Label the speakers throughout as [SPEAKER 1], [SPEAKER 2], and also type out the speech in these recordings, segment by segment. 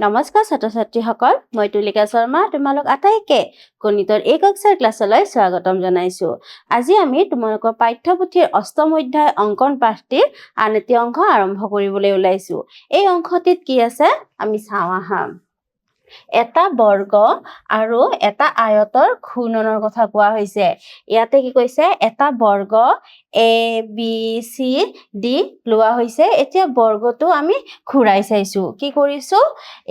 [SPEAKER 1] নমস্কাৰ ছাত্ৰ-ছাত্ৰীসকল, মই তুলিকা শৰ্মা তোমালোক আটাইকে গণিতৰ এই কক্ষাৰ ক্লাছলৈ স্বাগতম জনাইছো। আজি আমি তোমালোকৰ পাঠ্যপুথিৰ অষ্টম অধ্যায় অংকন পাঠটিৰ আন এটি অংক আৰম্ভ কৰিবলৈ ওলাইছো। এই অংকটিত কি আছে আমি চাওঁ আহা। এটা বৰ্গ আৰু এটা আয়তৰ ঘূৰ্ণনৰ কথা কোৱা হৈছে। ইয়াতে কি কৈছে এটা বৰ্গ এ বি চি ডি লোৱা হৈছে। এতিয়া বৰ্গটো আমি ঘূৰাই চাইছো। কি কৰিছো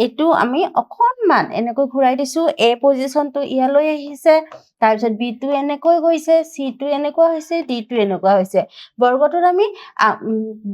[SPEAKER 1] এইটো আমি অকণমান এনেকৈ ঘূৰাই দিছো। এ পজিশনটো ইয়ালৈ আহিছে, তাৰপিছত বি টো এনেকৈ গৈছে, চি টো এনেকুৱা হৈছে, ডি টো এনেকুৱা হৈছে। বৰ্গটোত আমি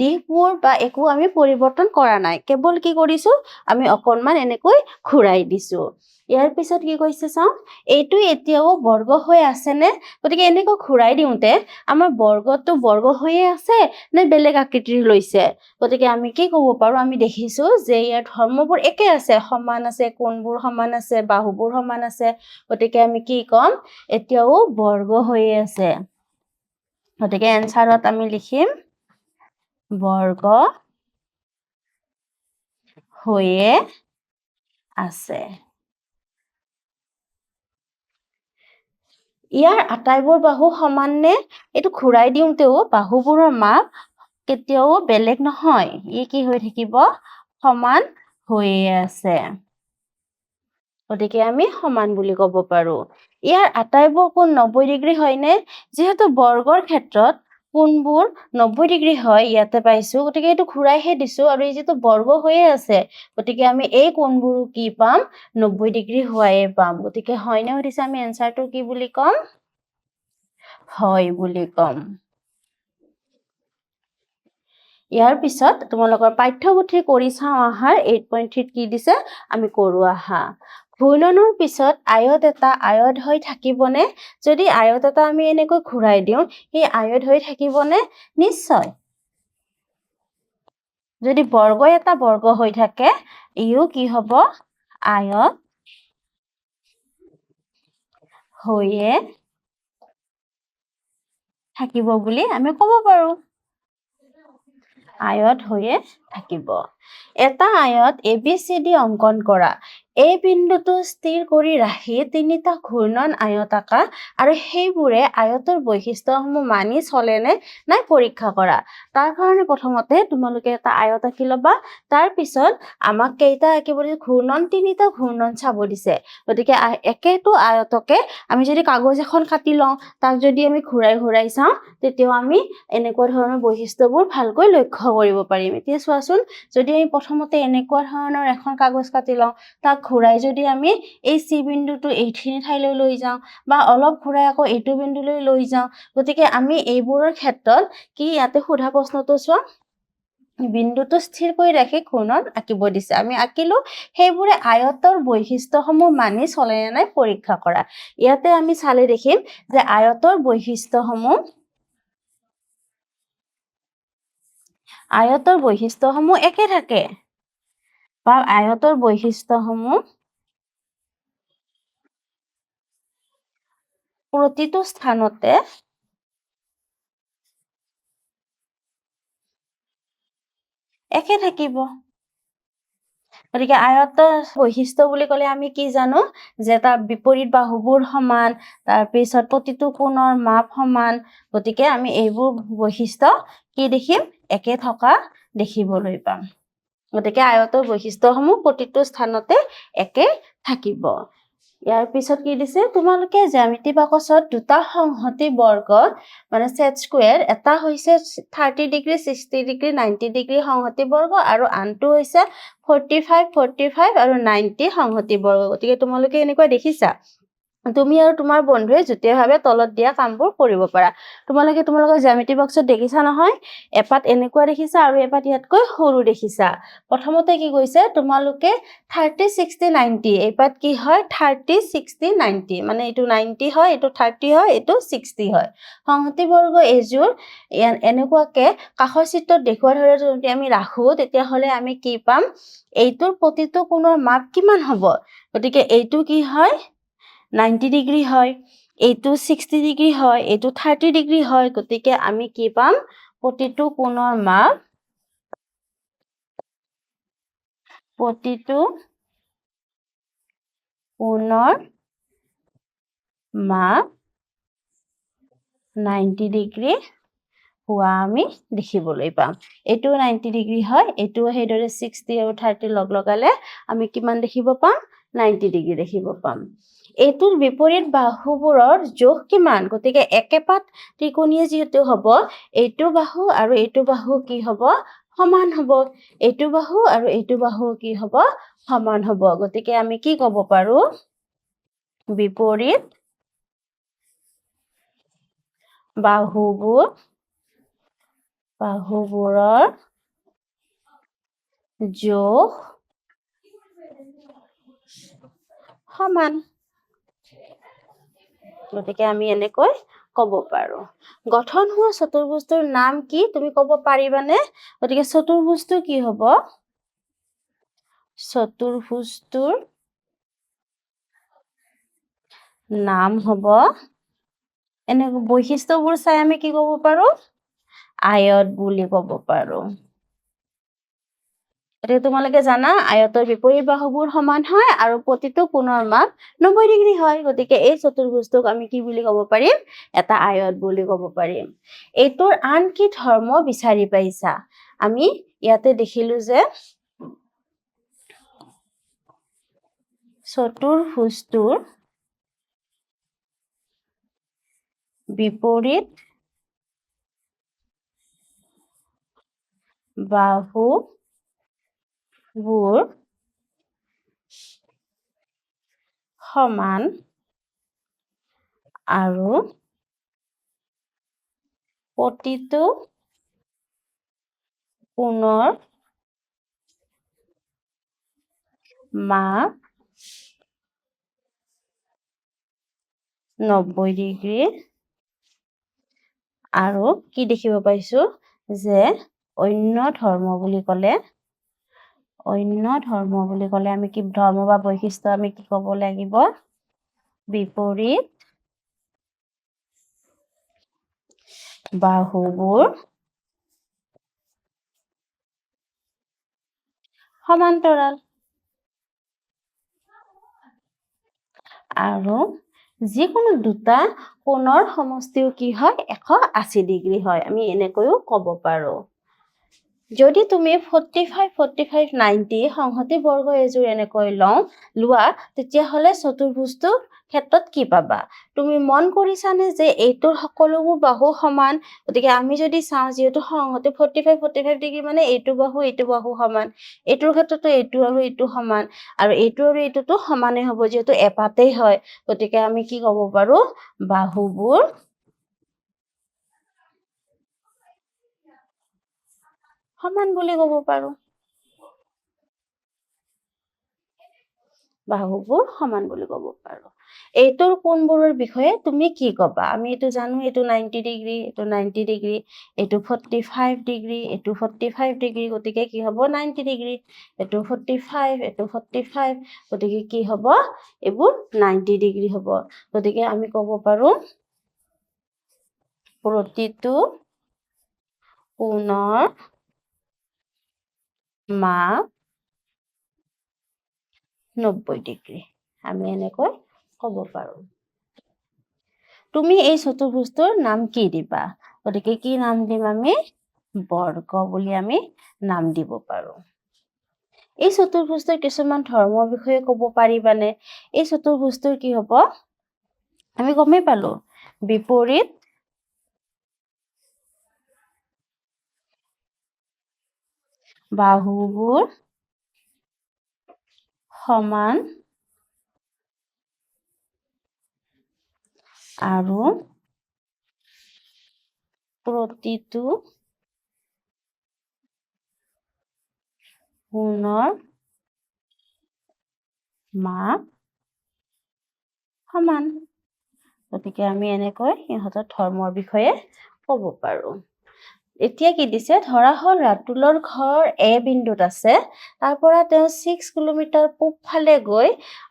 [SPEAKER 1] দিশবোৰ বা একো আমি পৰিৱৰ্তন কৰা নাই, কেৱল কি কৰিছো আমি অকণমান এনেকৈ ঘূৰাই দিছো। ইয়াৰ পিছত কি কৈছে চাওঁ, এইটো এতিয়াও বৰ্গ হৈ আছে নে? গতিকে এনেকৈ ঘূৰাই দিওঁতে আমাৰ বৰ্গটো বৰ্গ হৈয়ে আছে নে বেলেগ আকৃতিৰ লৈছে? গতিকে আমি কি ক'ব পাৰো, আমি দেখিছো যে ইয়াৰ ধৰ্মবোৰ একে আছে, সমান আছে, কোণবোৰ সমান আছে, বাহুবোৰ সমান আছে। গতিকে আমি কি ক'ম, এতিয়াও বৰ্গ হৈয়ে আছে। গতিকে এনসাৰত আমি লিখিম বৰ্গ হৈয়ে আছে। ইয়াৰ আটাইবোৰ বাহু সমান নে? এইটো ঘূৰাই দিওঁতেও বাহুবোৰৰ মাপ কেতিয়াও বেলেগ নহয়, ই কি হৈ থাকিব সমান হৈয়ে আছে। গতিকে আমি সমান বুলি ক'ব পাৰো। ইয়াৰ আটাইবোৰ কোণ 90 ডিগ্ৰী হয়নে? যিহেতু বৰ্গৰ ক্ষেত্ৰত কোণবোৰ 90 ডিগ্ৰী হয় ইয়াতে পাইছো, গতিকে এইটো ঘূৰাইহে দিছো আৰু এই যিটো বৰ্গ হৈয়ে আছে, গতিকে আমি এই কোণবোৰো কি পাম 90 ডিগ্ৰী হোৱায়ে পাম। গতিকে হয়নে সুধিছে, আমি এনসাৰটো কি বুলি ক'ম, হয় বুলি ক'ম। ইয়াৰ পিছত তোমালোকৰ পাঠ্যপুথি কৰি চাওঁ আহাৰ 8.3 কি দিছে আমি কৰো আহা। ঘূৰ্ণনৰ পিছত আয়ত এটা আয়ত হৈ থাকিবনে? যদি আয়ত এটা আমি এনেকৈ ঘূৰাই দিওঁ, সেই আয়ত হৈ থাকিবনে? নিশ্চয়। যদি বৰ্গ এটা বৰ্গ হৈ থাকে, ইও কি হ'ব আয়ত হৈয়ে থাকিব বুলি আমি ক'ব পাৰো। আয়ত হৈয়ে থাকিব। এটা আয়ত ABCD অংকন কৰা। এই বিন্দুটো স্থিৰ কৰি ৰাখি তিনিটা ঘূৰ্ণন আয়ত আঁকা আৰু সেইবোৰে আয়তৰ বৈশিষ্ট্যসমূহ মানি চলে নে নাই পৰীক্ষা কৰা। তাৰ কাৰণে প্ৰথমতে তোমালোকে এটা আয়ত আঁকি ল'বা। তাৰ পিছত আমাক কেইটা আঁকিব দিছে, ঘূৰ্ণন তিনিটা ঘূৰ্ণন চাব দিছে। গতিকে একেটো আয়তকে আমি যদি কাগজ এখন কাটি লওঁ, তাক যদি আমি ঘূৰাই ঘূৰাই চাওঁ, তেতিয়াও আমি এনেকুৱা ধৰণৰ বৈশিষ্ট্যবোৰ ভালকৈ লক্ষ্য কৰিব পাৰিম। এতিয়া চোৱাচোন, যদি আমি প্ৰথমতে এনেকুৱা ধৰণৰ এখন কাগজ কাটি লওঁ, তাক ঘূৰাই যদি আমি এই চি বিন্দুটো এইখিনি ঠাইলৈ লৈ যাওঁ বা অলপ ঘূৰাই আকৌ এইটো বিন্দুলৈ লৈ যাওঁ, গতিকে আমি এইবোৰৰ ক্ষেত্ৰত কি ইয়াতে সোধা প্ৰশ্নটো চোৱা, বিন্দুটো স্থিৰ কৰি ৰাখি ঘূৰ্ণন আঁকিব দিছে। আমি আঁকিলো, সেইবোৰে আয়তৰ বৈশিষ্ট্যসমূহ মানি চলে নে নাই পৰীক্ষা কৰা। ইয়াতে আমি চালে দেখিম যে আয়তৰ বৈশিষ্ট্যসমূহ একে থাকে, বা আয়তৰ বৈশিষ্ট্যসমূহ প্ৰতিটো স্থানতে একে থাকিব। গতিকে আয়তৰ বৈশিষ্ট্য বুলি ক'লে আমি কি জানো, যে তাৰ বিপৰীত বাহুবোৰ সমান, তাৰপিছত প্ৰতিটো কোণৰ মাপ সমান। গতিকে আমি এইবোৰ বৈশিষ্ট্য কি দেখিম, একে থকা দেখিবলৈ পাম। গতিকে আয়তৰ বৈশিষ্ট্যসমূহ প্ৰতিটো স্থানতে একে থাকিব। ইয়াৰ পিছত কি দিছে, তোমালোকে জ্যামিতি বাকচত দুটা সংহতি বৰ্গ মানে সেট স্কুৱেৰ, এটা হৈছে 30 ডিগ্ৰী 60 ডিগ্ৰী 90 ডিগ্ৰী সংহতি বৰ্গ আৰু আনটো হৈছে 45 45 আৰু 90 সংহতি বৰ্গ। গতিকে তোমালোকে এনেকুৱা দেখিছা, তুমি আৰু তোমাৰ বন্ধুৱে যুটীয়াভাৱে তলত দিয়া কামবোৰ কৰিব পাৰা। তোমালোকে তোমালোকৰ জ্যামিতি বক্সত দেখিছা নহয়, এপাত এনেকুৱা দেখিছা আৰু এপাত ইয়াতকৈ সৰু দেখিছা। প্ৰথমতে কি কৈছে, তোমালোকে 30 60 90, এইপাত কি হয় 30 60 90, মানে এইটো 90 হয়, এইটো 30 হয়, এইটো 60 হয়। সংহতি বৰ্গ এইযোৰ এনেকুৱাকে কাষৰ চিত্ৰত দেখুওৱাৰ দৰে যদি আমি ৰাখো, তেতিয়াহ'লে আমি কি পাম, এইটোৰ প্ৰতিটো কোণৰ মাপ কিমান হ'ব। গতিকে এইটো কি হয় 90 ডিগ্ৰী হয়, এইটো 60 ডিগ্ৰী হয়, এইটো 30 ডিগ্ৰী হয়। গতিকে আমি কি পাম, প্ৰতিটো কোণৰ মাপ, প্ৰতিটো কোণৰ মাপ 90 ডিগ্ৰী হোৱা আমি দেখিবলৈ পাম। এইটো 90 ডিগ্ৰী হয়, এইটো সেইদৰে 60 আৰু 30 লগালে আমি কিমান দেখিব পাম? 90 ডিগ্ৰী দেখিব পাম। এইটোৰ বিপৰীত বাহুবোৰৰ জোখ কিমান? গতিকে একেপাত ত্ৰিকোণীয় যিহেতু হ'ব, এইটো বাহু আৰু এইটো বাহু কি হ'ব? সমান হ'ব। এইটো বাহু আৰু এইটো বাহু কি হ'ব? সমান হ'ব। গতিকে আমি কি ক'ব পাৰো? বিপৰীত বাহুবোৰৰ জোখ সমান। গতিকে আমি এনেকৈ ক'ব পাৰো। গঠন হোৱা চতুৰ্ভুজটোৰ নাম কি? তুমি ক'ব পাৰিবানে? গতিকে চতুৰ্ভুজটো কি হ'ব? চতুৰ্ভুজটোৰ নাম হ'ব, এনেকৈ বৈশিষ্ট্যবোৰ চাই আমি কি ক'ব পাৰো? আয়ত বুলি ক'ব পাৰো। এতিয়া তোমালোকে জানা আয়তৰ বিপৰীত বাহুবোৰ সমান হয় আৰু প্ৰতিটো কোণৰ মাপ 90 ডিগ্ৰী হয়। গতিকে এই চতুৰ্ভুজটোক আমি কি বুলি ক'ব পাৰিম? এটা আয়ত বুলি ক'ব পাৰিম। এইটোৰ আন কি ধৰ্ম বিচাৰি পাইছা? আমি ইয়াতে দেখিলো যে চতুৰ্ভুজটোৰ বিপৰীত বাহুবোৰ সমান আৰু প্ৰতিটো কোণৰ মাপ 90 ডিগ্ৰী আৰু কি দেখিব পাইছো যে অন্য ধৰ্ম বুলি ক'লে আমি কি ধৰ্ম বা বৈশিষ্ট্য আমি কি ক'ব লাগিব? বিপৰীত বাহুবোৰ সমান্তৰাল আৰু যিকোনো দুটা কোণৰ সমষ্টিও কি হয়? 180 ডিগ্ৰী হয়। আমি এনেকৈও ক'ব পাৰো। যদি তুমি 45, 45, 90 সংহতি বৰ্গ এযোৰ এনেকৈ লোৱা, তেতিয়াহ'লে চতুৰ্ভুজটোৰ ক্ষেত্ৰত কি পাবা? তুমি মন কৰিছানে যে এইটোৰ সকলোবোৰ বাহু সমান? গতিকে আমি যদি চাওঁ যিহেতু সংহতি 45, 45 ডিগ্ৰী মানে এইটো বাহু সমান। এইটোৰ ক্ষেত্ৰতো এইটো আৰু এইটো সমান আৰু এইটো আৰু এইটোতো সমানে হ'ব যিহেতু এপাতেই হয়। গতিকে আমি কি ক'ব পাৰো? বাহুবোৰ সমান বুলি ক'ব পাৰো। বাহুবোৰ সমান বুলি ক'ব পাৰো। এইটোৰ কোণবোৰৰ বিষয়ে তুমি কি ক'বা? আমি এইটো জানো এইটো 90 ডিগ্ৰী, এইটো 90 ডিগ্ৰী, এইটো 45 ডিগ্ৰী, এইটো 45 ডিগ্ৰী, গতিকে কি হ'ব? 90 ডিগ্ৰী। এইটো 45, এইটো 45, গতিকে কি হ'ব? এইবোৰ 90 ডিগ্ৰী হ'ব। গতিকে আমি ক'ব পাৰো প্ৰতিটো কোণৰ মাপ 90 ডিগ্ৰী। আমি এনেকৈ ক'ব পাৰো। তুমি এই চতুৰ্ভুজটোৰ নাম কি দিবা? গতিকে কি নাম দিম আমি? বৰ্গ বুলি আমি নাম দিব পাৰো। এই চতুৰ্ভুজটোৰ কিছুমান ধৰ্মৰ বিষয়ে ক'ব পাৰিবানে? এই চতুৰ্ভুজটোৰ কি হ'ব? আমি গমেই পালো। বিপৰীত বাহুবোৰ সমান আৰু প্ৰতিটো কোণৰ মাপ সমান। গতিকে আমি এনেকৈ সিহঁতৰ ধৰ্মৰ বিষয়ে ক'ব পাৰো। এতিয়া কি দিছে ধৰা হ'ল ৰাতুলৰ ঘৰ এ বিন্দুত আছে তাৰ পৰা তেওঁ 6 কিলোমিটাৰ পূব ফালে গৈ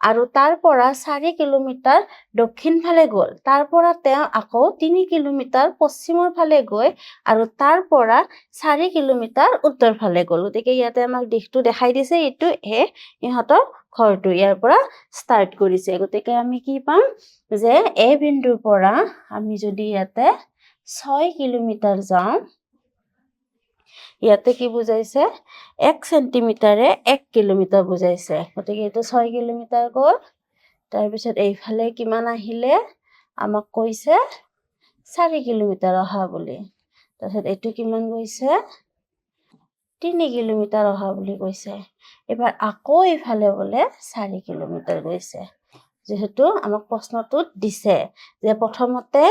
[SPEAKER 1] আৰু তাৰ পৰা 4 কিলোমিটাৰ দক্ষিণ ফালে গ'ল তাৰ পৰা তেওঁ আকৌ 3 কিলোমিটাৰ পশ্চিমৰ ফালে গৈ আৰু তাৰ পৰা 4 কিলোমিটাৰ উত্তৰ ফালে গ'ল গতিকে ইয়াতে আমাক দিশটো দেখাই দিছে এইটো ইহঁতৰ ঘৰটো ইয়াৰ পৰা ষ্টাৰ্ট কৰিছে গতিকে আমি কি পাম যে এ বিন্দুৰ পৰা আমি যদি ইয়াতে 6 কিলোমিটাৰ যাওঁ ইয়াতে কি বুজাইছে 1 সেন্টিমিটাৰে 1 কিলোমিটাৰ বুজাইছে গতিকে এইটো 6 কিলোমিটাৰ গ'ল তাৰ পিছত এইফালে কিমান আহিলে আমাক কৈছে 4 কিলোমিটাৰ অহা বুলি তাৰপিছত এইটো কিমান গৈছে 3 কিলোমিটাৰ অহা বুলি কৈছে এবাৰ আকৌ এইফালে বোলে 4 কিলোমিটাৰ গৈছে যেহেতু আমাক প্ৰশ্নটোত দিছে যে প্ৰথমতে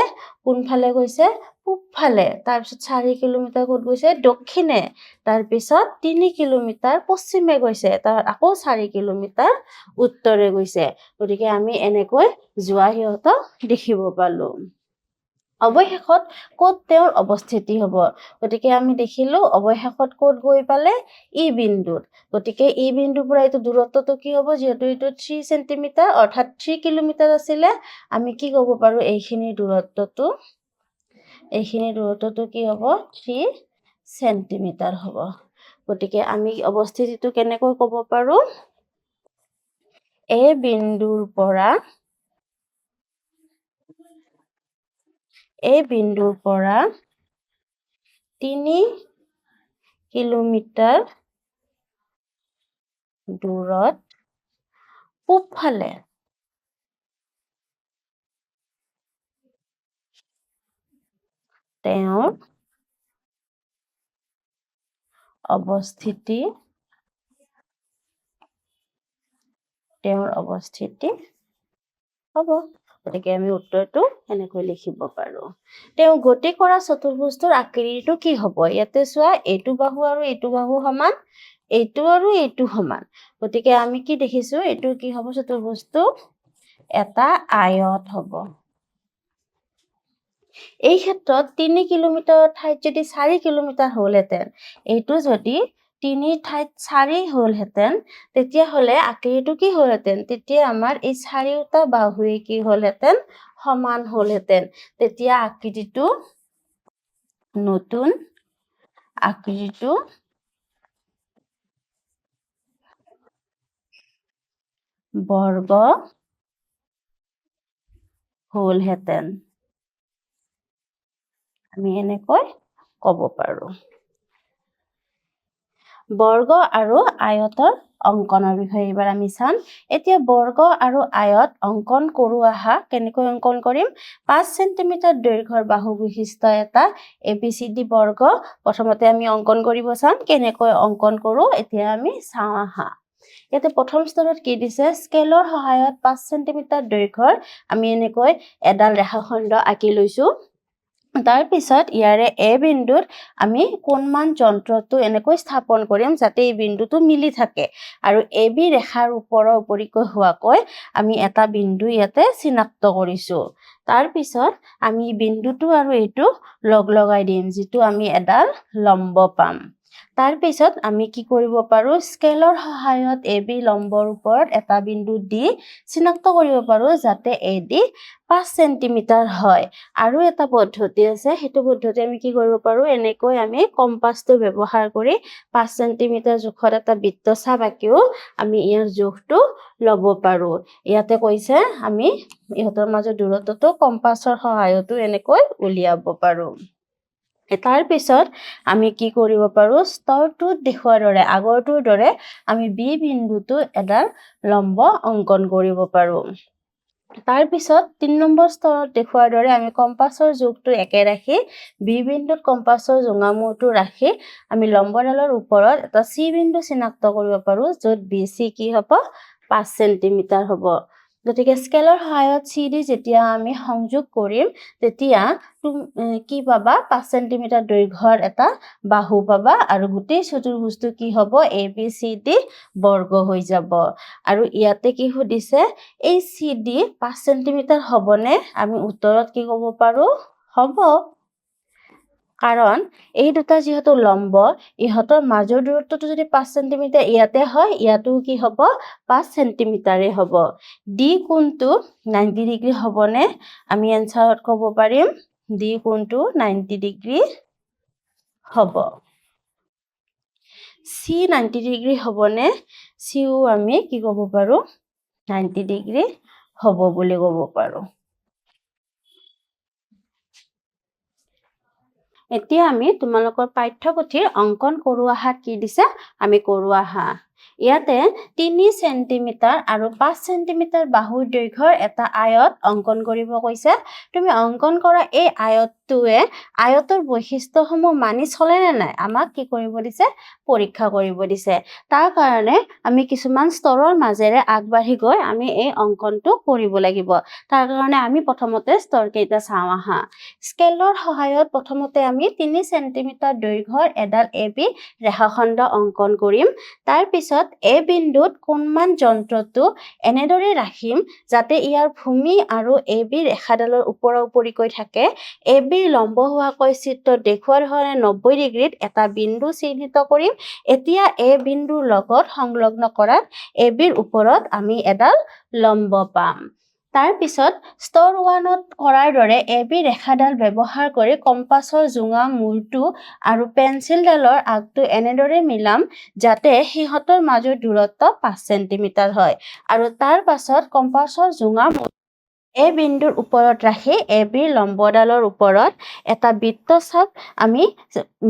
[SPEAKER 1] কোনফালে গৈছে পূব ফালে তাৰ পিছত 4 কিলোমিটাৰ ক'ত গৈছে দক্ষিণে তাৰ পিছত 3 কিলোমিটাৰ পশ্চিমে গৈছে তাৰ আকৌ 4 কিলোমিটাৰ উত্তৰে গৈছে গতিকে আমি এনেকৈ যোৱা সিহঁতক দেখিব পালো অৱশেষত ক'ত তেওঁৰ অৱস্থিতি হ'ব গতিকে আমি দেখিলো অৱশেষত ক'ত গৈ পালে ই বিন্দুত গতিকে ই বিন্দুৰ পৰা এইটো দূৰত্বটো কি হ'ব যেহেতু এইটো 3 সেন্টিমিটাৰ অৰ্থাৎ 3 কিলোমিটাৰ আছিলে আমি কি ক'ব পাৰো এইখিনি দূৰত্বটো কি হ'ব 3 সেন্টিমিটাৰ হ'ব গতিকে আমি অৱস্থিতিটো কেনেকৈ ক'ব পাৰো এ বিন্দুৰ পৰা 3 কিলোমিটাৰ দূৰত পূব ফালে তেওঁৰ অৱস্থিতি হ'ব গতিকে আমি উত্তৰটো এনেকৈ লিখিব পাৰো তেওঁ গতি কৰা চতুৰ্ভুজটোৰ আকৃতিটো কি হ'ব ইয়াতে চোৱা এইটো বাহু আৰু এইটো বাহু সমান এইটো আৰু এইটো সমান গতিকে আমি কি দেখিছো এইটো কি হ'ব চতুৰ্ভুজটো এটা আয়ত হ'ব এই ক্ষেত্ৰত 3 কিলোমিটাৰৰ ঠাইত যদি 4 কিলোমিটাৰ হ'লহেঁতেন এইটো যদি 3 ঠাইত 4 হ'লহেঁতেন তেতিয়াহ'লে আকৃতিটো কি হ'লহেঁতেন তেতিয়া আমাৰ এই চাৰিওটা বাহুৱে কি হ'লহেঁতেন সমান হ'লহেঁতেন তেতিয়া আকৃতিটো নতুন আকৃতিটো বৰ্গ হ'লহেঁতেন আমি এনেকৈ ক'ব পাৰো বৰ্গ আৰু আয়তৰ অংকনৰ বিষয়ে এবাৰ আমি চাম এতিয়া বৰ্গ আৰু আয়ত অংকন কৰো আহা কেনেকৈ অংকন কৰিম 5 সেন্টিমিটাৰ দৈৰ্ঘ্যৰ বাহু বিশিষ্ট এটা ABCD বৰ্গ প্ৰথমতে আমি অংকন কৰিব চাম কেনেকৈ অংকন কৰো এতিয়া আমি চাওঁ আহা ইয়াতে প্ৰথম স্তৰত কি দিছে স্কেলৰ সহায়ত 5 সেন্টিমিটাৰ দৈৰ্ঘ্যৰ আমি এনেকৈ এডাল ৰেখাখণ্ড আঁকি লৈছো তাৰ পিছত ইয়াৰে এ বিন্দুত আমি কোণমান যন্ত্ৰটো এনেকৈ স্থাপন কৰিম যাতে এই বিন্দুটো মিলি থাকে আৰু এবি ৰেখাৰ উপৰিকৈ হোৱাকৈ আমি এটা বিন্দু ইয়াতে চিনাক্ত কৰিছো তাৰ পিছত আমি বিন্দুটো আৰু এইটো লগাই দিম যিটো আমি এডাল লম্ব পাম তাৰ পিছত আমি কি কৰিব পাৰো স্কেলৰ সহায়ত এবি লম্বৰ ওপৰত এটা বিন্দু দি চিনাক্ত কৰিব পাৰো যাতে এডি 5 সেন্টিমিটাৰ হয় আৰু এটা পদ্ধতি আছে হেতু পদ্ধতি আমি কি কৰিব পাৰো এনেকৈ আমি কম্পাসটো ব্যৱহাৰ কৰি 5 সেন্টিমিটাৰ জোখৰ এটা বৃত্ত চাপ আঁকিও আমি ইয়াৰ জোখটো ল'ব পাৰো ইয়াতে কৈছে আমি ইহঁতৰ মাজৰ দূৰত্বটো কম্পাসৰ সহায়তো এনেকৈ উলিয়াব পাৰো তাৰ পিছত আমি কি কৰিব পাৰো স্তৰটোত দেখুৱাৰ দৰে আগৰটোৰ দৰে আমি বি বিন্দুটো এডাল লম্ব অংকন কৰিব পাৰো তাৰ পিছত 3 নম্বৰ স্তৰত দেখুৱাৰ দৰে আমি কম্পাসৰ জোখটো একে ৰাখি বি বিন্দুত কম্পাসৰ জোঙামূৰটো ৰাখি আমি লম্বডালৰ ওপৰত এটা সি বিন্দু চিনাক্ত কৰিব পাৰো য'ত BC কি হ'ব 5 সেন্টিমিটাৰ হ'ব গতিকে স্কেলৰ সহায়ত CD যেতিয়া আমি সংযোগ কৰিম তেতিয়া কি পাবা 5 সেন্টিমিটাৰ দৈৰ্ঘ্যৰ এটা বাহু পাবা আৰু গোটেই চতুৰ্ভুজটো কি হ'ব ABCD বৰ্গ হৈ যাব আৰু ইয়াতে কি সুধিছে এই CD 5 সেন্টিমিটাৰ হ'বনে আমি উত্তৰত কি ক'ব পাৰো হ'ব কাৰণ এই দুটা যিহেতু লম্ব ইহঁতৰ মাজৰ দূৰত্বটো যদি 5 সেন্টিমিটাৰ ইয়াতে হয় ইয়াতো কি হ'ব 5 সেন্টিমিটাৰে হ'ব ডি কোণটো 90 ডিগ্ৰী হ'বনে আমি এনসাৰত ক'ব পাৰিম ডি কোণটো 90 ডিগ্ৰী হ'ব সি 90 ডিগ্ৰী হ'বনে সিও আমি কি ক'ব পাৰো 90 ডিগ্ৰী হ'ব বুলি ক'ব পাৰো এতিয়া আমি তোমালোকৰ পাঠ্যপুথিৰ অঙ্কন কৰো আহা কি দিছে আমি কৰো আহা ইয়াতে 3 সেন্টিমিটাৰ আৰু 5 সেন্টিমিটাৰ বাহুৰ দৈৰ্ঘ্যৰ এটা আয়ত অঙ্কন কৰিব কৈছে তুমি অঙ্কন কৰা এই আয়তটোৱে আয়তৰ বৈশিষ্ট্যসমূহ মানি চলে নে নাই আমাক কি কৰিব দিছে পৰীক্ষা কৰিব দিছে তাৰ কাৰণে আমি কিছুমান স্তৰৰ মাজেৰে আগবাঢ়ি গৈ আমি এই অঙ্কনটো কৰিব লাগিব তাৰ কাৰণে আমি প্ৰথমতে স্তৰ কেইটা চাওঁ আহা স্কেলৰ সহায়ত প্ৰথমতে আমি 3 সেন্টিমিটাৰ দৈৰ্ঘ্যৰ এডাল এবি ৰেখাখণ্ড অঙ্কন কৰিম তাৰ পিছত এ বিন্দুত কোণমান যন্ত্ৰটো এনেদৰে ৰাখিম যাতে ইয়াৰ ভূমি আৰু এবি ৰেখাডালৰ ওপৰা ওপৰিকৈ থাকে এবিৰ লম্ব হোৱাকৈ চিত্ৰত দেখুওৱাৰ ধৰণে 90 ডিগ্ৰীত এটা বিন্দু চিহ্নিত কৰিম এতিয়া এ বিন্দুৰ লগত সংলগ্ন কৰা এবিৰ ওপৰত আমি এডাল লম্ব পাম তাৰ পিছত স্তৰ 1ত কৰাৰ দৰে এবি ৰেখাডাল ব্যৱহাৰ কৰি কম্পাছৰ জোঙা মূৰটো আৰু পেন্সিলডালৰ আগটো এনেদৰে মিলাম যাতে হিহঁতৰ মাজৰ দূৰত্ব 5 সেন্টিমিটাৰ হয় আৰু তাৰ পাছত কম্পাছৰ জোঙা এই বিন্দুৰ ওপৰত ৰাখি এবিৰ লম্বডালৰ ওপৰত এটা বৃত্তচাপ আমি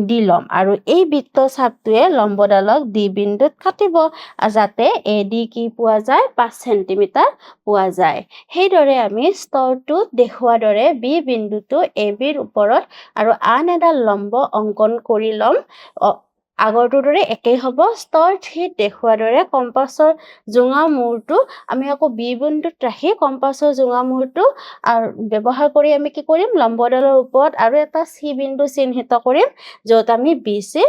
[SPEAKER 1] দি লম আৰু এই বৃত্তচাপটোৱে লম্বডালক ডি বিন্দুত কাটিব যাতে এডি কি পোৱা যায় 5 সেন্টিমিটাৰ পোৱা যায় সেইদৰে আমি স্তৰটোত দেখুওৱাৰ দৰে বি বিন্দুটো এবিৰ ওপৰত আৰু আন এডাল লম্ব অঙ্কন কৰি লম আগৰটোৰ দৰে একেই হ'ব স্তৰ 3 দেখুওৱাৰ দৰে কম্পাছৰ জোঙা মূৰটো আমি আকৌ বি বিন্দুত ৰাখি কম্পাছৰ জোঙা মূৰটো ব্যৱহাৰ কৰি আমি কি কৰিম লম্বডালৰ ওপৰত আৰু এটা সি বিন্দু চিহ্নিত কৰিম য'ত আমি বিসি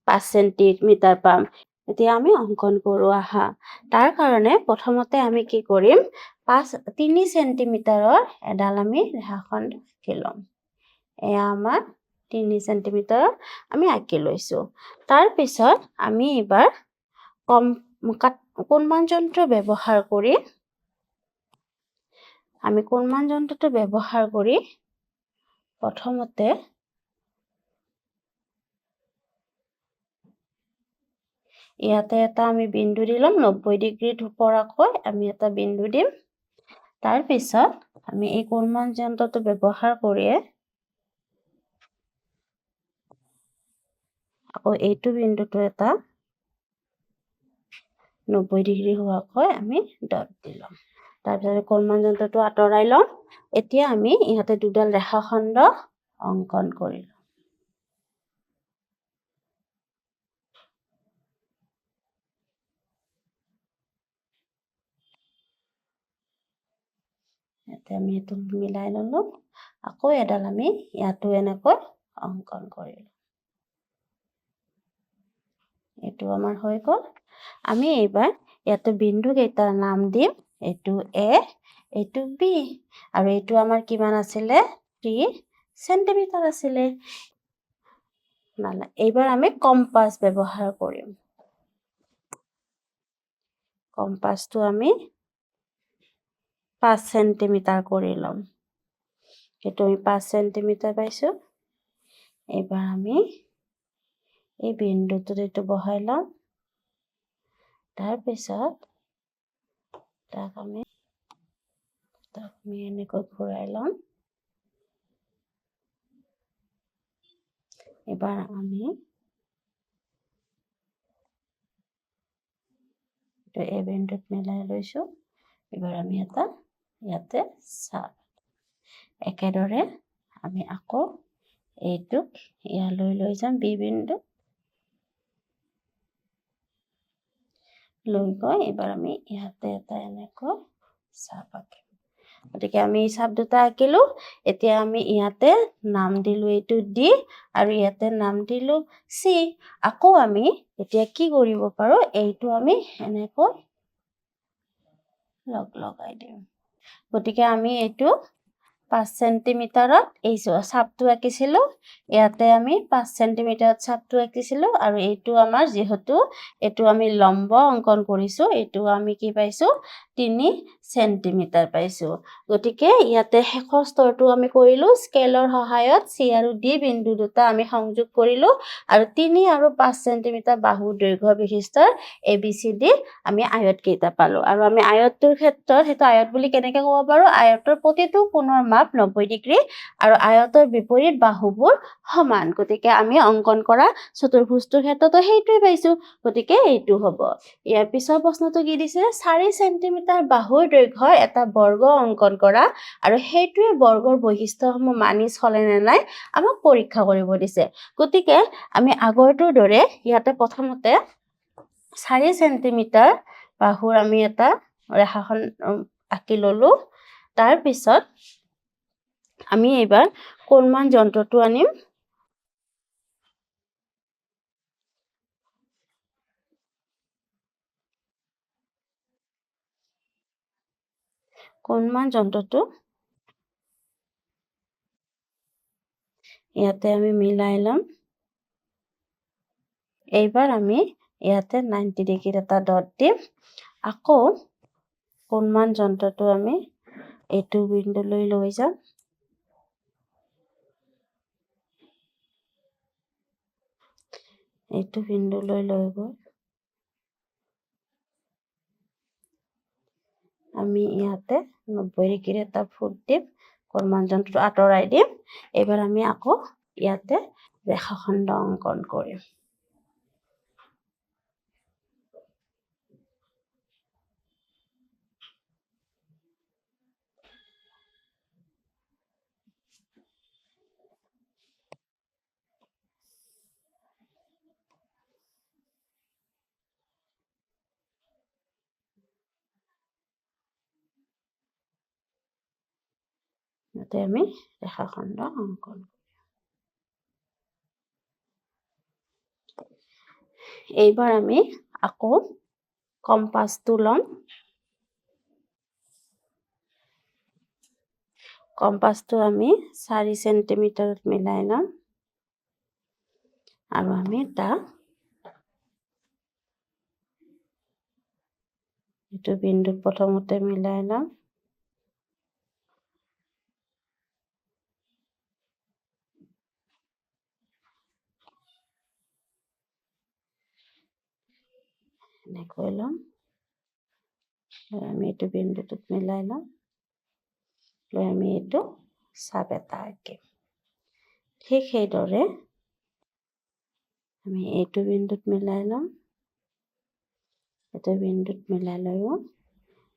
[SPEAKER 1] 5 সেন্টিমিটাৰ পাম এতিয়া আমি অঙ্কন কৰো আহা তাৰ কাৰণে প্ৰথমতে আমি কি কৰিম 3 সেন্টিমিটাৰৰ এডাল আমি ৰেখাখণ্ড আঁকি ল'ম এয়া আমাৰ 3 সেন্টিমিটাৰ আমি আঁকি লৈছো তাৰ পিছত আমি এবাৰ কোণমান যন্ত্ৰ ব্যৱহাৰ কৰি আমি কোণমান যন্ত্ৰটো ব্যৱহাৰ কৰি প্ৰথমতে ইয়াতে এটা আমি বিন্দু দিলাম 90 ডিগ্ৰীত পৰাকৈ আমি এটা বিন্দু দিম তাৰ পিছত আমি এই কোণমান যন্ত্ৰটো ব্যৱহাৰ কৰি আকৌ এইটো বিন্দুটো এটা 90 ডিগ্ৰী হোৱাকৈ আমি ডট দিলাম তাৰপিছত কোণমান যন্ত্ৰটো আঁতৰাই লম এতিয়া আমি ইয়াতে দুডাল ৰেখাখণ্ড অঙ্কন কৰিম ইয়াতে আমি এইটো মিলাই ললো আকৌ এডাল আমি ইয়াতো এনেকৈ অঙ্কন কৰিলো এইটো আমাৰ হৈ গ'ল আমি এইবাৰ ইয়াতে বিন্দু কেইটাৰ নাম দিম এইটো এ এইটো বি আৰু এইটো আমাৰ কিমান আছিলে 3 সেন্টিমিটাৰ আছিলে এইবাৰ আমি কম্পাছ ব্যৱহাৰ কৰিম কম্পাছটো আমি 5 সেন্টিমিটাৰ কৰি লম এইটো আমি 5 সেন্টিমিটাৰ পাইছো এইবাৰ আমি এই বিন্দুটোত এইটো বহাই লম তাৰ পিছত তাক আমি এনেকৈ ঘূৰাই লম এবাৰ আমি এই বিন্দুত মিলাই লৈছো এবাৰ আমি এটা ইয়াতে চাপ একেদৰে আমি আকৌ এইটোক ইয়ালৈ লৈ যাম বি বিন্দু লৈ গৈ এবাৰ আমি ইয়াতে এটা এনেকৈ চাপ আঁকিম গতিকে আমি চাপ দুটা আঁকিলো এতিয়া আমি ইয়াতে নাম দিলো এইটো ডি আৰু ইয়াতে নাম দিলো সি আকৌ আমি এতিয়া কি কৰিব পাৰো এইটো আমি এনেকৈ লগাই দিম গতিকে আমি এইটো 5 সেন্টিমিটাৰত এই চাপটো আঁকিছিলো ইয়াতে আমি 5 সেন্টিমিটাৰত চাপটো আঁকিছিলো আৰু এইটো আমাৰ যেহেতু এইটো আমি লম্ব অঙ্কন কৰিছো এইটো আমি কি পাইছো 3 সেন্টিমিটাৰ পাইছো গতিকে ইয়াতে শেষৰ স্তৰটো আমি কৰিলো স্কেলৰ সহায়ত C আৰু D বিন্দু দুটা আমি সংযোগ কৰিলো আৰু 3 আৰু 5 সেন্টিমিটাৰ বাহু দৈৰ্ঘ্য বিশিষ্ট ABCD আমি আয়ত কেইটা পালো আৰু আমি আয়তটোৰ ক্ষেত্ৰত হেতু আয়ত বুলি কেনেকৈ ক'ব পাৰো আয়তৰ প্ৰতিটো কোণৰ মাপ 90 ডিগ্ৰী আৰু আয়তৰ বিপৰীত বাহুবোৰ সমান গতিকে আমি অঙ্কন কৰা চতুৰ্ভুজটোৰ ক্ষেত্ৰতো সেইটোই পাইছো গতিকে এইটো হ'ব ইয়াৰ পিছৰ প্ৰশ্নটো কি দিছে 4 সেন্টিমিটাৰ বাহুৰ দৈৰ্ঘ্যৰ এটা বৰ্গ অঙ্কন কৰা আৰু সেইটোৱে বৰ্গৰ বৈশিষ্ট্যসমূহ মানি চলে নে নাই আমাক পৰীক্ষা কৰিব দিছে গতিকে আমি আগৰটোৰ দৰে ইয়াতে প্ৰথমতে 4 সেন্টিমিটাৰ বাহুৰ আমি এটা ৰেখাখন আঁকি ললো তাৰ পিছত আমি এবাৰ কোণমান যন্ত্ৰটো আনিম কোণমান যন্ত্ৰটো ইয়াতে আমি মিলাই লম এইবাৰ আমি ইয়াতে 90 ডিগ্ৰীত এটা ডট দিম আকৌ কোণমান যন্ত্ৰটো আমি এইটো বিন্দুলৈ লৈ যাম এইটো বিন্দুলৈ লৈ গৈ আমি ইয়াতে 90 ডিগ্ৰীত এটা ফুট দিম কোণমান যন্ত্ৰটো আঁতৰাই দিম এবাৰ আমি আকৌ ইয়াতে ৰেখাখণ্ড অঙ্কন কৰিম ইয়াতে আমি ৰেখাখণ্ড অঙ্কন এইবাৰ আমি আকৌ কম্পাসটো লম কম্পাসটো আমি 4 সেন্টিমিটাৰত মিলাই লম আৰু আমি এটা এইটো বিন্দুত প্ৰথমতে মিলাই লম এনেকৈ লম আমি এইটো বিন্দুটোত মিলাই লম লৈ আমি এইটো চাপ এটা আঁকিম ঠিক সেইদৰে আমি এইটো বিন্দুত মিলাই লম এইটো বিন্দুত মিলাই লৈও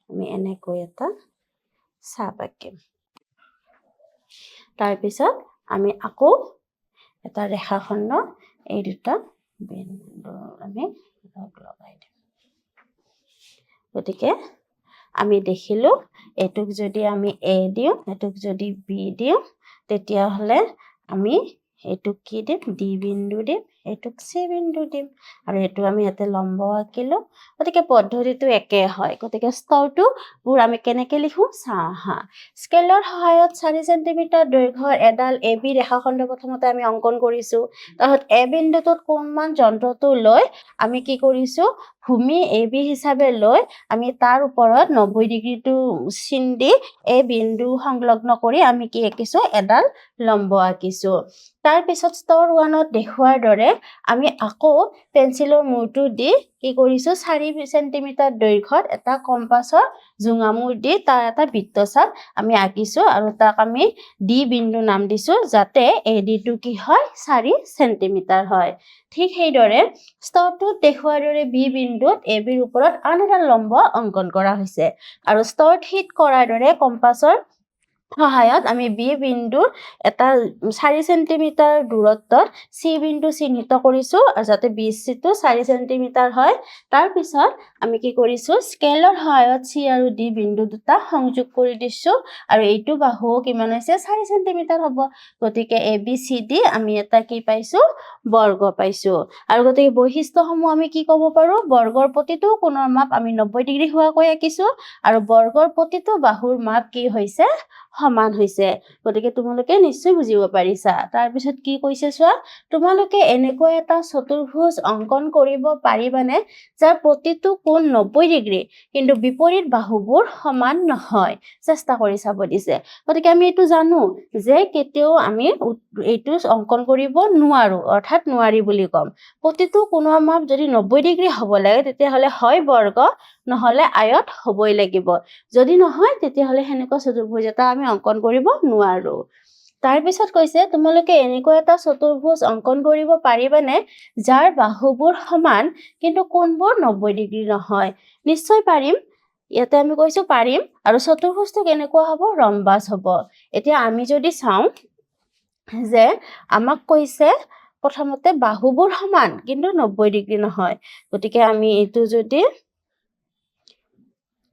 [SPEAKER 1] আমি এনেকৈ এটা চাপ আঁকিম তাৰ পিছত আমি আকৌ এটা ৰেখাখণ্ড এই দুটা বিন্দু আমি লগাই দিম গতিকে আমি দেখিলো এটুক যদি আমি A দিও এটুক যদি B দিও তেতিয়া হলে আমি এটুক কি দিম D বিন্দু দিম এটুক C বিন্দু দিম আৰু এটু আমি ইয়াতে লম্ব আঁকিলো গতিকে পদ্ধতিটো একে হয় গতিকে স্তৰটো পুৰ আমি কেনেকৈ লিখো হা স্কেলৰ সহায়ত 4 সেন্টিমিটাৰ দৈৰ্ঘ্যৰ এডাল AB ৰেখাখণ্ড প্ৰথমতে আমি অঙ্কন কৰিছো তাৰপিছত A বিন্দুটোত কোণমান যন্ত্ৰটো লৈ আমি কি কৰিছো ভূমি AB হিচাপে লৈ আমি তাৰ ওপৰত 90 ডিগ্ৰীটো চিন দি এই বিন্দু সংলগ্ন কৰি আমি কি আঁকিছো এডাল লম্ব আঁকিছো তাৰ পিছত স্তৰ 1ত দেখুৱাৰ দৰে আমি আকৌ পেন্সিলৰ মূৰটো দি কি কৰিছো 4 সেন্টিমিটাৰ দৈৰ্ঘ্যত এটা কম্পাসৰ জোঙা মূৰ দি তাৰ এটা বৃত্তচাপ আমি আঁকিছো আৰু তাক আমি D বিন্দু নাম দিছো যাতে AD টো কি হয় 4 সেন্টিমিটাৰ হয় ঠিক সেইদৰে স্তৰটোত দেখুৱাৰ দৰে B বিন্দুত AB ৰ ওপৰত আন এটা লম্ব অঙ্কন কৰা হৈছে আৰু স্তৰত হিট কৰাৰ দৰে কম্পাসৰ সহায়ত আমি B বিন্দুৰ এটা 4 সেন্টিমিটাৰ দূৰত্বত C বিন্দু চিহ্নিত কৰিছো আৰু যাতে BC টো 4 সেন্টিমিটাৰ হয় তাৰ পিছত আমি কি কৰিছো স্কেলৰ সহায়ত C আৰু D বিন্দু দুটা সংযোগ কৰি দিছো আৰু এইটো বাহু কিমান হৈছে 4 সেন্টিমিটাৰ হ'ব গতিকে ABCD আমি এটা কি পাইছো বৰ্গ পাইছো আৰু গতিকে বৈশিষ্ট্যসমূহ আমি কি ক'ব পাৰো বৰ্গৰ প্ৰতিটো কোণৰ মাপ আমি 90 ডিগ্ৰী হোৱাকৈ আঁকিছো আৰু বৰ্গৰ প্ৰতিটো বাহুৰ মাপ কি হৈছে সমান হৈছে গতিকে তোমালোকে নিশ্চয় বুজিব পাৰিছা তাৰ পিছত কি কৈছে চোৱা তোমালোকে এনেকুৱা এটা চতুৰ্ভুজ অঙ্কন কৰিব পাৰিবানে যাৰ প্ৰতিটো কোণ 90 ডিগ্ৰী কিন্তু বিপৰীত বাহুবোৰ সমান নহয় চেষ্টা কৰি চাব দিছে গতিকে আমি এইটো জানো যে কেতিয়াও আমি এইটো অঙ্কন কৰিব নোৱাৰো অৰ্থাৎ নোৱাৰি বুলি কম প্ৰতিটো কোণৰ মাপ যদি 90 ডিগ্ৰী হ'ব লাগে তেতিয়াহলে হয় বৰ্গ নহলে আয়ত হ'বই লাগিব যদি নহয় তেতিয়াহলে হেনেকুৱা চতুৰ্ভুজ এটা আমি অঙ্কন কৰিব নোৱাৰো তাৰ পিছত কৈছে তোমালোকে এনেকুৱা এটা চতুৰ্ভুজ অঙ্কন কৰিব পাৰিবানে যাৰ বাহুবোৰ সমান কিন্তু কোণবোৰ 90 ডিগ্ৰী নহয় নিশ্চয় পাৰিম ইয়াতে আমি কৈছো পাৰিম আৰু চতুৰ্ভুজটো কেনেকুৱা হ'ব ৰম্বাস হ'ব এতিয়া আমি যদি চাওঁ যে আমাক কৈছে প্ৰথমতে বাহুবোৰ সমান কিন্তু 90 ডিগ্ৰী নহয় গতিকে আমি এইটো যদি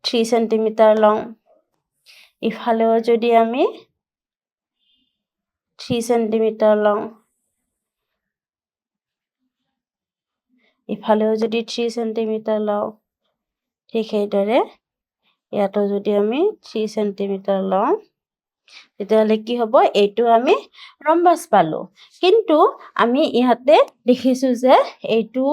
[SPEAKER 1] 3 সেন্টিমিটাৰ লওঁ ইফালেও যদি আমি 3 সেন্টিমিটাৰ লওঁ ইফালেও যদি 3 সেন্টিমিটাৰ লওঁ ঠিক সেইদৰে ইয়াতো যদি আমি 3 সেন্টিমিটাৰ লওঁ তেতিয়াহলে কি হ'ব এইটো আমি ৰম্বাস পালো কিন্তু আমি ইয়াতে দেখিছো যে এইটো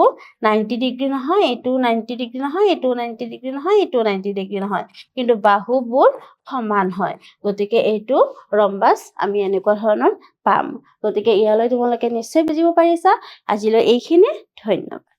[SPEAKER 1] 90 ডিগ্ৰী নহয় এইটো 90 ডিগ্ৰী নহয় এইটো 90 ডিগ্ৰী নহয় এইটো 90 ডিগ্ৰী নহয় কিন্তু বাহুবোৰ সমান হয় গতিকে এইটো ৰম্বাস আমি এনেকুৱা ধৰণৰ পাম গতিকে ইয়ালৈ তোমালোকে নিশ্চয় বুজিব পাৰিছা আজিলৈ এইখিনি ধন্যবাদ